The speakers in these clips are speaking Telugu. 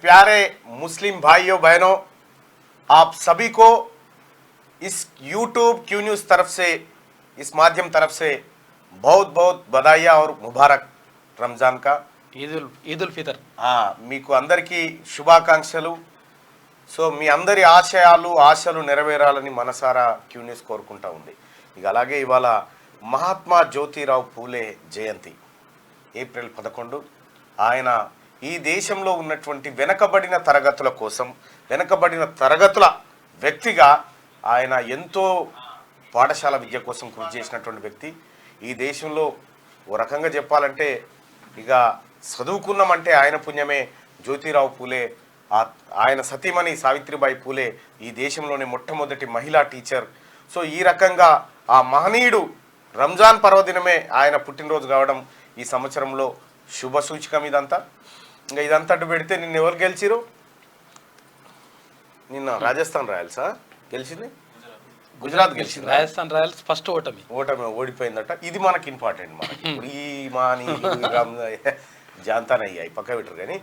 प्यारे मुस्लिम भाइयों बहनों, आप सभी को इस YouTube क्यू न्यूज़ तरफ से, इस माध्यम तरफ से बहुत बहुत बधाइयाँ और मुबारक रमज़ान का ఈద్ ఉల్ ఫితర్. మీకు అందరికీ శుభాకాంక్షలు. సో మీ అందరి ఆశలు నెరవేరాలని మనసారా క్యూ న్యూస్ కోరుకుంటా ఉంది. ఇక అలాగే ఇవాళ మహాత్మా జ్యోతిరావు పూలే జయంతి ఏప్రిల్ 11. ఆయన ఈ దేశంలో ఉన్నటువంటి వెనకబడిన తరగతుల కోసం, వెనకబడిన తరగతుల వ్యక్తిగా ఆయన ఎంతో పాఠశాల విద్య కోసం కృషి చేసినటువంటి వ్యక్తి. ఈ దేశంలో ఓ రకంగా చెప్పాలంటే ఇక చదువుకున్నామంటే ఆయన పుణ్యమే. జ్యోతిరావు పూలే, ఆయన సతీమణి సావిత్రిబాయి పూలే ఈ దేశంలోని మొట్టమొదటి మహిళా టీచర్. సో ఈ రకంగా ఆ మహనీయుడు రంజాన్ పర్వదినమే ఆయన పుట్టినరోజు కావడం ఈ సంవత్సరంలో శుభ సూచకం. ఇంకా ఇదంతా పెడితే నిన్న ఎవరు గెలిచిరు? నిన్న రాజస్థాన్ రాయల్సా గెలిచింది? గుజరాత్ గెలిచింది. రాజస్థాన్ రాయల్స్ ఫస్ట్ ఓడిపోయిందట. ఇది మనకి ఇంపార్టెంట్. మనకి ఇప్పుడు ఈ మాని జాంతానయ్యాయి పక్క పెట్టరు కానీ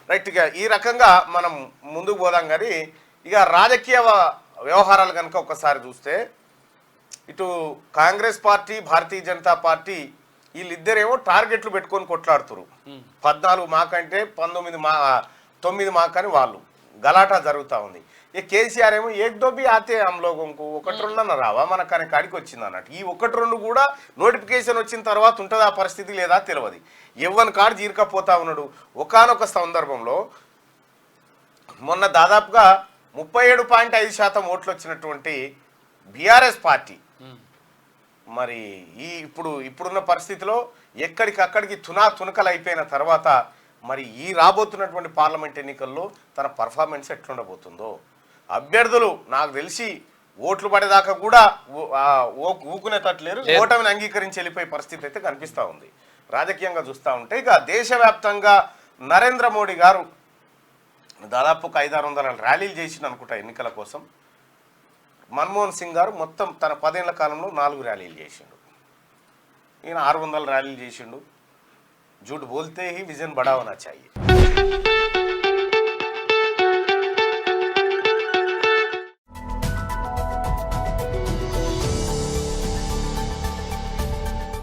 రైట్. ఇక ఈ రకంగా మనం ముందుకు పోదాం. కానీ ఇక రాజకీయ వ్యవహారాలు కనుక ఒకసారి చూస్తే ఇటు కాంగ్రెస్ పార్టీ, భారతీయ జనతా పార్టీ వీళ్ళిద్దరేమో టార్గెట్లు పెట్టుకొని కొట్లాడుతురు. 14 మాకంటే 9 మాకని వాళ్ళు గలాటా జరుగుతూ ఉంది. ఈ కేసీఆర్ ఏమో ఏక్దోబి ఆతే అమ్లోగంకు 1-2 రావా మనకనే కాడికి వచ్చింది అన్నట్టు. ఈ 1-2 కూడా నోటిఫికేషన్ వచ్చిన తర్వాత ఉంటుంది ఆ పరిస్థితి లేదా తెలియదు. ఎవ్వని కాడు జీరకపోతా ఉన్నాడు. ఒకానొక సందర్భంలో మొన్న దాదాపుగా 37.5% ఓట్లు వచ్చినటువంటి బీఆర్ఎస్ పార్టీ మరి ఇప్పుడున్న పరిస్థితిలో ఎక్కడికక్కడికి తునకలు అయిపోయిన తర్వాత మరి ఈ రాబోతున్నటువంటి పార్లమెంట్ ఎన్నికల్లో తన పర్ఫార్మెన్స్ ఎట్లుండబోతుందో, అభ్యర్థులు నాకు తెలిసి ఓట్లు పడేదాకా కూడా ఊకునేటట్లేరు. ఓటమిని అంగీకరించి వెళ్ళిపోయే పరిస్థితి అయితే కనిపిస్తూ ఉంది రాజకీయంగా చూస్తూ ఉంటే. ఇక దేశవ్యాప్తంగా నరేంద్ర మోడీ గారు దాదాపు 500-600 ర్యాలీలు చేసిండు అనుకుంటా ఎన్నికల కోసం. మన్మోహన్ సింగ్ గారు మొత్తం తన 10 ఏళ్ల కాలంలో 4 ర్యాలీలు చేసిండు. ఈయన 600 ర్యాలీలు చేసిండు. झूठ बोलते ही विजन बड़ा होना चाहिए.